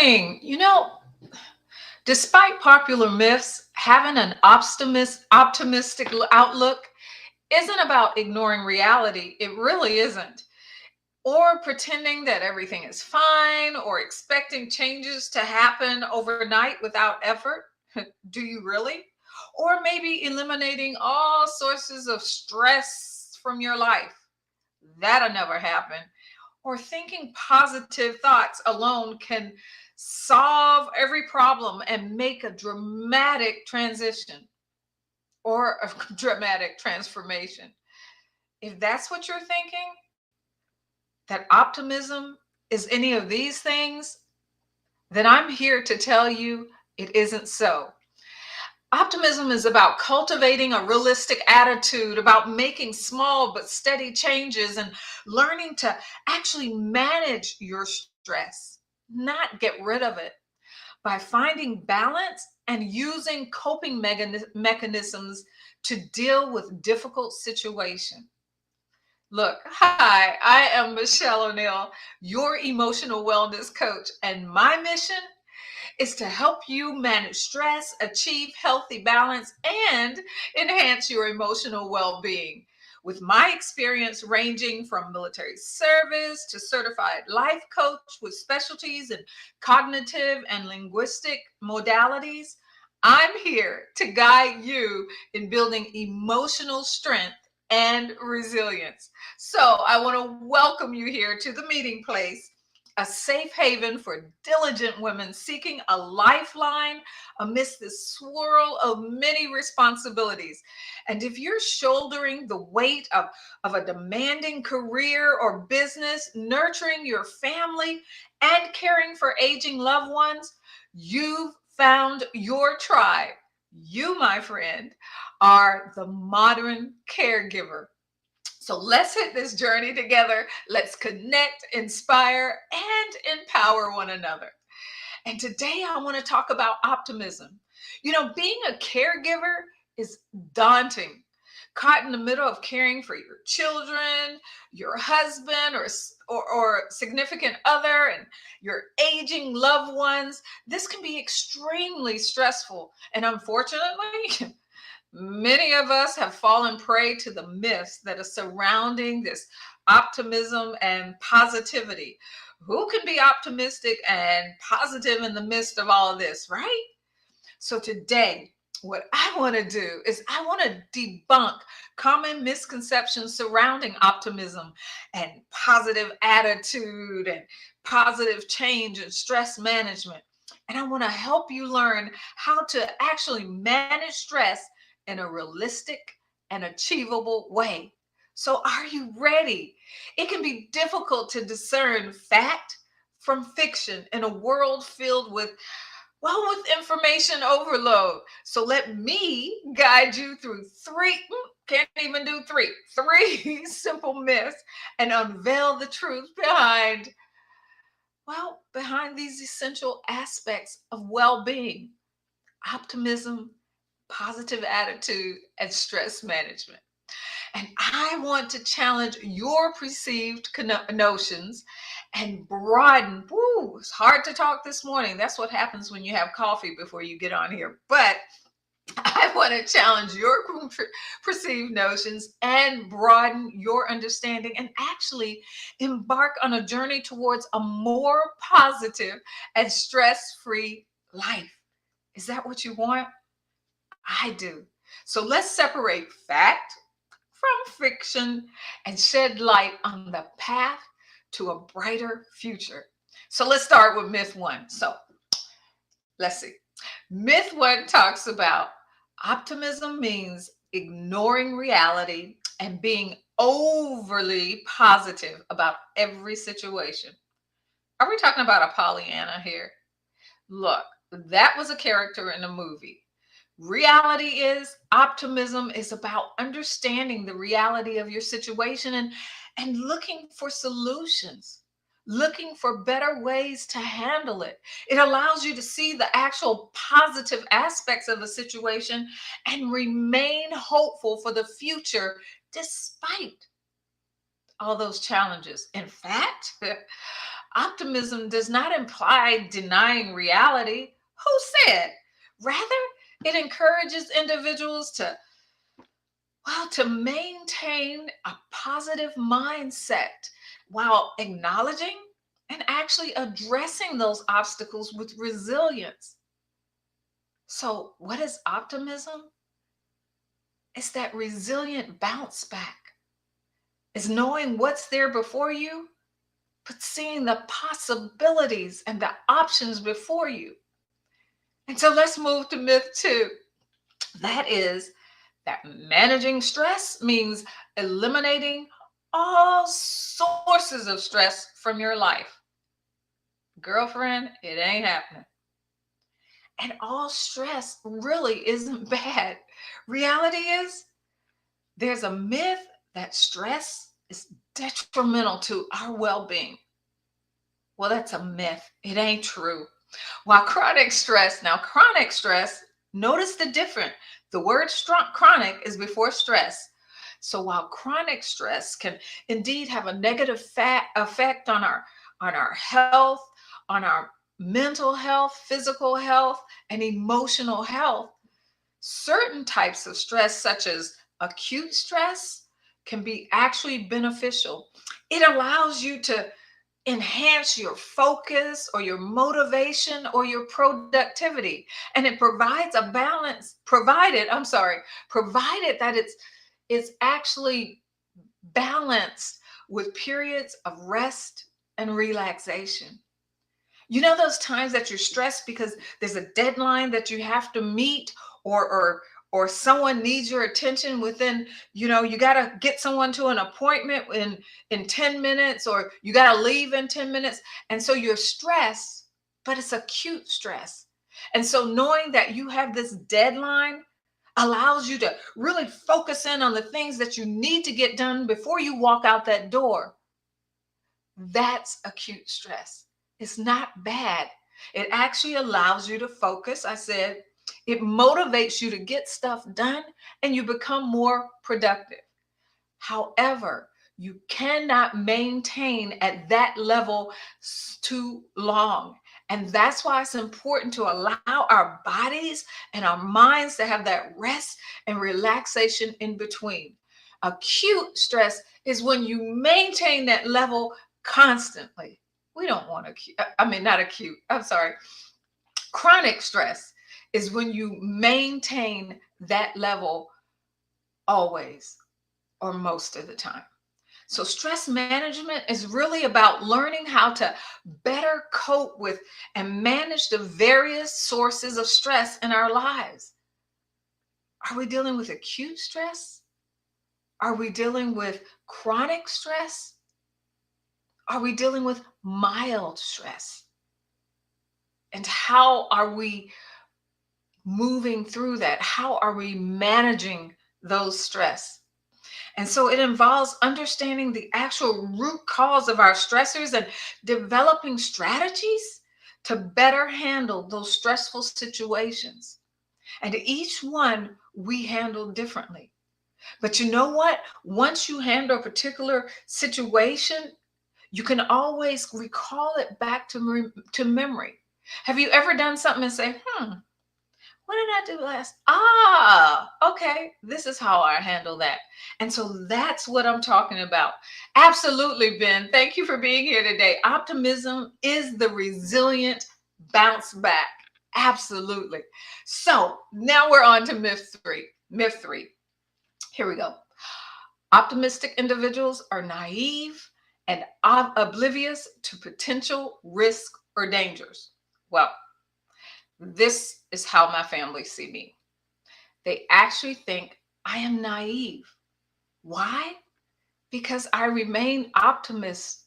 morning. Despite popular myths, having an optimistic outlook isn't about ignoring reality. It really isn't. Or pretending that everything is fine or expecting changes to happen overnight without effort. Do you really? Or maybe eliminating all sources of stress from your life. That'll never happen. Or thinking positive thoughts alone can solve every problem and make a dramatic transition or a dramatic transformation. If that's what you're thinking, that optimism is any of these things, then I'm here to tell you it isn't so. Optimism is about cultivating a realistic attitude, about making small but steady changes and learning to actually manage your stress, not get rid of it, by finding balance and using coping mechanisms to deal with difficult situations. Look, hi, I am Michelle O'Neill, your emotional wellness coach, and my mission is to help you manage stress, achieve healthy balance, and enhance your emotional well being. With my experience ranging from military service to certified life coach with specialties in cognitive and linguistic modalities, I'm here to guide you in building emotional strength and resilience. So I want to welcome you here to the meeting place, a safe haven for diligent women seeking a lifeline amidst the swirl of many responsibilities. And if you're shouldering the weight of a demanding career or business, nurturing your family, and caring for aging loved ones, you've found your tribe. You, my friend, are the modern caregiver. So let's hit this journey together. Let's connect, inspire, and empower one another. And today I want to talk about optimism. Being a caregiver is daunting. Caught in the middle of caring for your children, your husband, or significant other, and your aging loved ones, this can be extremely stressful. And unfortunately, many of us have fallen prey to the myths that are surrounding this optimism and positivity. Who can be optimistic and positive in the midst of all of this, right? So today, what I want to do is I want to debunk common misconceptions surrounding optimism and positive attitude and positive change and stress management. And I want to help you learn how to actually manage stress in a realistic and achievable way. So, are you ready? It can be difficult to discern fact from fiction in a world filled with information overload. So let me guide you through can't even do three simple myths and unveil the truth behind these essential aspects of well-being: optimism, positive attitude, and stress management. And I want to challenge your perceived notions and broaden. Woo, it's hard to talk this morning. That's what happens when you have coffee before you get on here. But I want to challenge your perceived notions and broaden your understanding and actually embark on a journey towards a more positive and stress free life. Is that what you want? I do. So let's separate fact from fiction and shed light on the path to a brighter future. So let's start with myth one. So let's see. Myth one talks about optimism means ignoring reality and being overly positive about every situation. Are we talking about a Pollyanna here? Look, that was a character in a movie. Reality is optimism is about understanding the reality of your situation and looking for solutions, looking for better ways to handle it. It allows you to see the actual positive aspects of a situation and remain hopeful for the future despite all those challenges. In fact, Optimism does not imply denying reality. Who said? Rather, it encourages individuals to, well, to maintain a positive mindset while acknowledging and actually addressing those obstacles with resilience. So, what is optimism? It's that resilient bounce back. It's knowing what's there before you, but seeing the possibilities and the options before you. And so let's move to myth two. That is that managing stress means eliminating all sources of stress from your life. Girlfriend, it ain't happening. And all stress really isn't bad. Reality is there's a myth that stress is detrimental to our well being. Well, that's a myth. It ain't true. While chronic stress, notice the difference. The word chronic is before stress. So while chronic stress can indeed have a negative effect on our health, on our mental health, physical health, and emotional health, certain types of stress, such as acute stress, can be actually beneficial. It allows you to enhance your focus or your motivation or your productivity, and it provides a balance, provided that it's actually balanced with periods of rest and relaxation. You know those times that you're stressed because there's a deadline that you have to meet, or or someone needs your attention within, you got to get someone to an appointment in 10 minutes, or you got to leave in 10 minutes, and so you're stressed, but it's acute stress. And so knowing that you have this deadline allows you to really focus in on the things that you need to get done before you walk out that door. That's acute stress. It's not bad. It actually allows you to focus. I said it motivates you to get stuff done and you become more productive. However, you cannot maintain at that level too long. And that's why it's important to allow our bodies and our minds to have that rest and relaxation in between. Acute stress is when you maintain that level constantly. We don't want acute, I mean, not acute, I'm sorry. Chronic stress is when you maintain that level always or most of the time. So, stress management is really about learning how to better cope with and manage the various sources of stress in our lives. Are we dealing with acute stress? Are we dealing with chronic stress? Are we dealing with mild stress? And how are we moving through that? How are we managing those stress? And so it involves understanding the actual root cause of our stressors and developing strategies to better handle those stressful situations. And each one we handle differently. But you know what? Once you handle a particular situation, you can always recall it back to memory. Have you ever done something and say, what did I do last? Okay, this is how I handle that. And so that's what I'm talking about. Absolutely, Ben. Thank you for being here today. Optimism is the resilient bounce back. Absolutely. So now we're on to myth three. Myth three. Here we go. Optimistic individuals are naive and oblivious to potential risk or dangers. Well, this is how my family see me. They actually think I am naive. Why? Because I remain optimistic,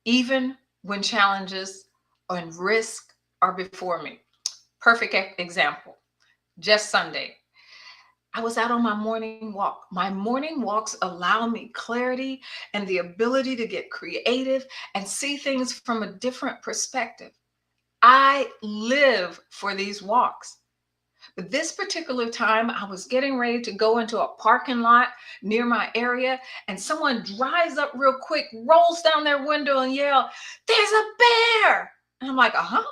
even when challenges and risk are before me. Perfect example. Just Sunday, I was out on my morning walk. My morning walks allow me clarity and the ability to get creative and see things from a different perspective. I live for these walks. But this particular time, I was getting ready to go into a parking lot near my area, and someone drives up real quick, rolls down their window, and yell, "There's a bear!" And I'm like, "Uh huh,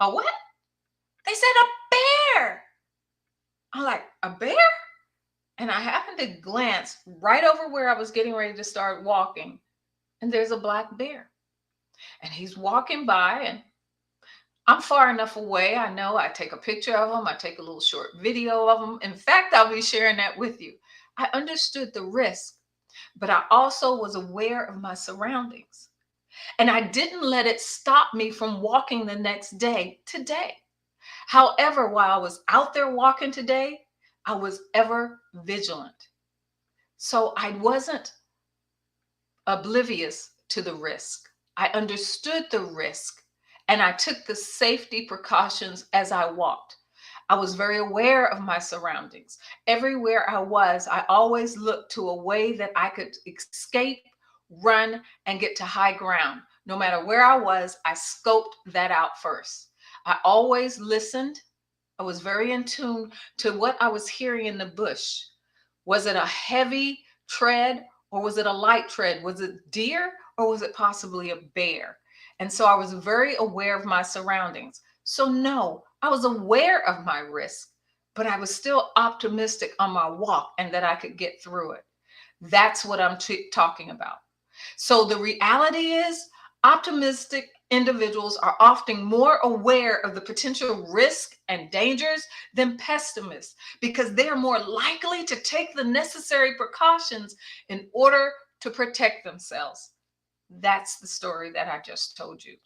a what?" They said a bear. I'm like, "A bear?" And I happened to glance right over where I was getting ready to start walking, and there's a black bear. And he's walking by, and I'm far enough away. I know I take a picture of him, I take a little short video of him. In fact, I'll be sharing that with you. I understood the risk, but I also was aware of my surroundings. And I didn't let it stop me from walking the next day today. However, while I was out there walking today, I was ever vigilant. So I wasn't oblivious to the risk. I understood the risk and I took the safety precautions as I walked. I was very aware of my surroundings. Everywhere I was, I always looked to a way that I could escape, run, and get to high ground. No matter where I was, I scoped that out first. I always listened. I was very in tune to what I was hearing in the bush. Was it a heavy tread or was it a light tread? Was it deer or was it possibly a bear? And so I was very aware of my surroundings. So, no, I was aware of my risk, but I was still optimistic on my walk and that I could get through it. That's what I'm talking about. So the reality is, optimistic individuals are often more aware of the potential risk and dangers than pessimists because they are more likely to take the necessary precautions in order to protect themselves. That's the story that I just told you.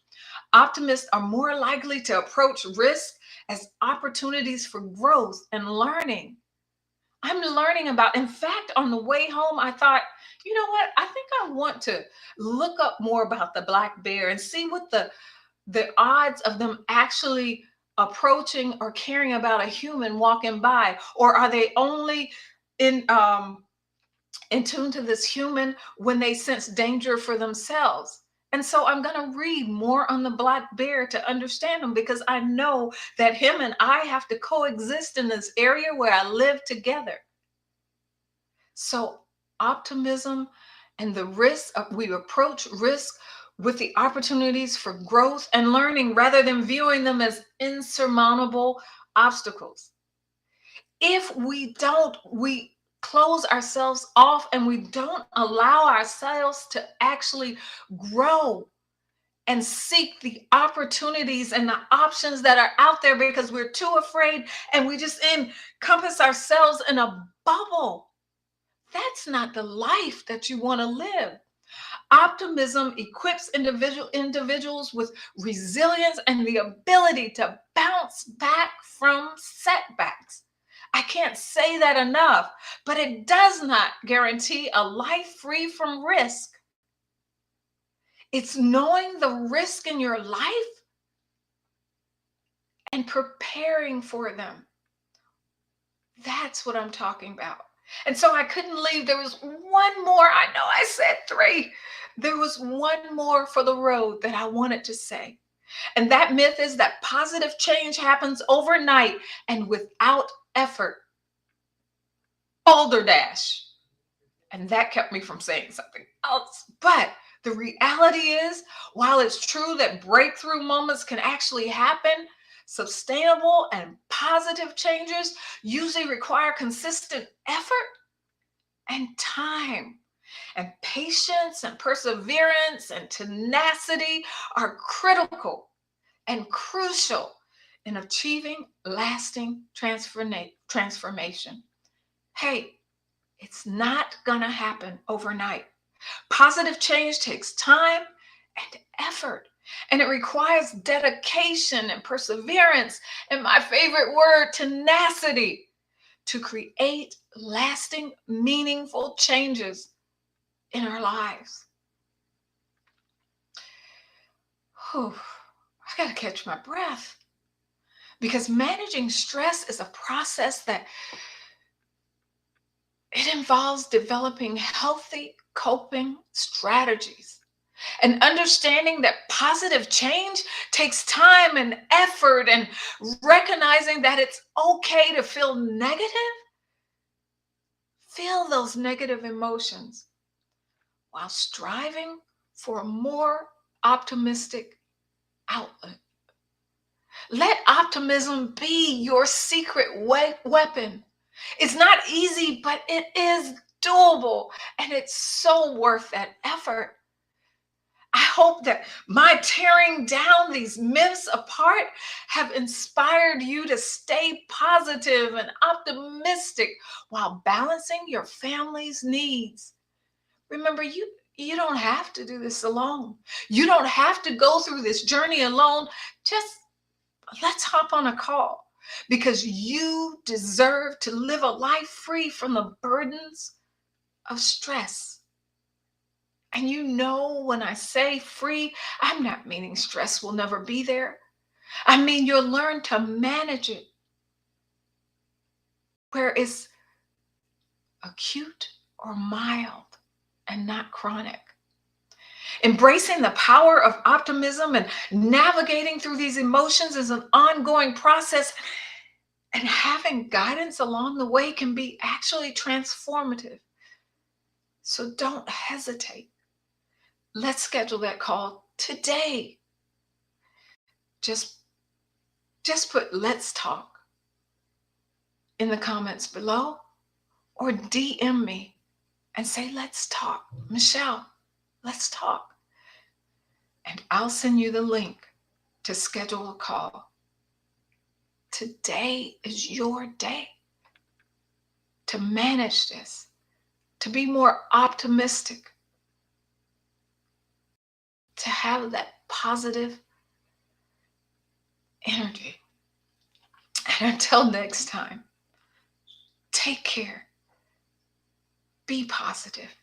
Optimists are more likely to approach risk as opportunities for growth and learning. I'm learning about, in fact, on the way home, I thought, you know what? I think I want to look up more about the black bear and see what the odds of them actually approaching or caring about a human walking by, or are they only in in tune to this human when they sense danger for themselves? And so I'm going to read more on the black bear to understand him because I know that him and I have to coexist in this area where I live together. So, optimism and the risk, we approach risk with the opportunities for growth and learning rather than viewing them as insurmountable obstacles. If we close ourselves off and we don't allow ourselves to actually grow and seek the opportunities and the options that are out there because we're too afraid and we just encompass ourselves in a bubble. That's not the life that you want to live. Optimism equips individuals with resilience and the ability to bounce back from setbacks. I can't say that enough, but it does not guarantee a life free from risk. It's knowing the risk in your life and preparing for them. That's what I'm talking about. And so I couldn't leave. There was one more. I know I said three. There was one more for the road that I wanted to say. And that myth is that positive change happens overnight and without effort. Balderdash. And that kept me from saying something else. But the reality is, while it's true that breakthrough moments can actually happen, sustainable and positive changes usually require consistent effort and time. And patience and perseverance and tenacity are critical and crucial in achieving lasting transformation. Hey, it's not going to happen overnight. Positive change takes time and effort, and it requires dedication and perseverance, and my favorite word, tenacity, to create lasting, meaningful changes in our lives. Whew, I got to catch my breath because managing stress is a process that it involves developing healthy coping strategies. And understanding that positive change takes time and effort, and recognizing that it's okay to feel negative, feel those negative emotions while striving for a more optimistic outlet. Let optimism be your secret weapon. It's not easy, but it is doable, and it's so worth that effort. I hope that my tearing down these myths apart have inspired you to stay positive and optimistic while balancing your family's needs. Remember, you don't have to do this alone. You don't have to go through this journey alone. Just let's hop on a call, because you deserve to live a life free from the burdens of stress. And when I say free, I'm not meaning stress will never be there. I mean, you'll learn to manage it where it's acute or mild and not chronic. Embracing the power of optimism and navigating through these emotions is an ongoing process, and having guidance along the way can be actually transformative. So don't hesitate. Let's schedule that call today. Just just put "let's talk" in the comments below, or DM me and say, "Let's talk, Michelle, let's talk." And I'll send you the link to schedule a call. Today is your day to manage this, to be more optimistic, to have that positive energy. And until next time, take care, be positive.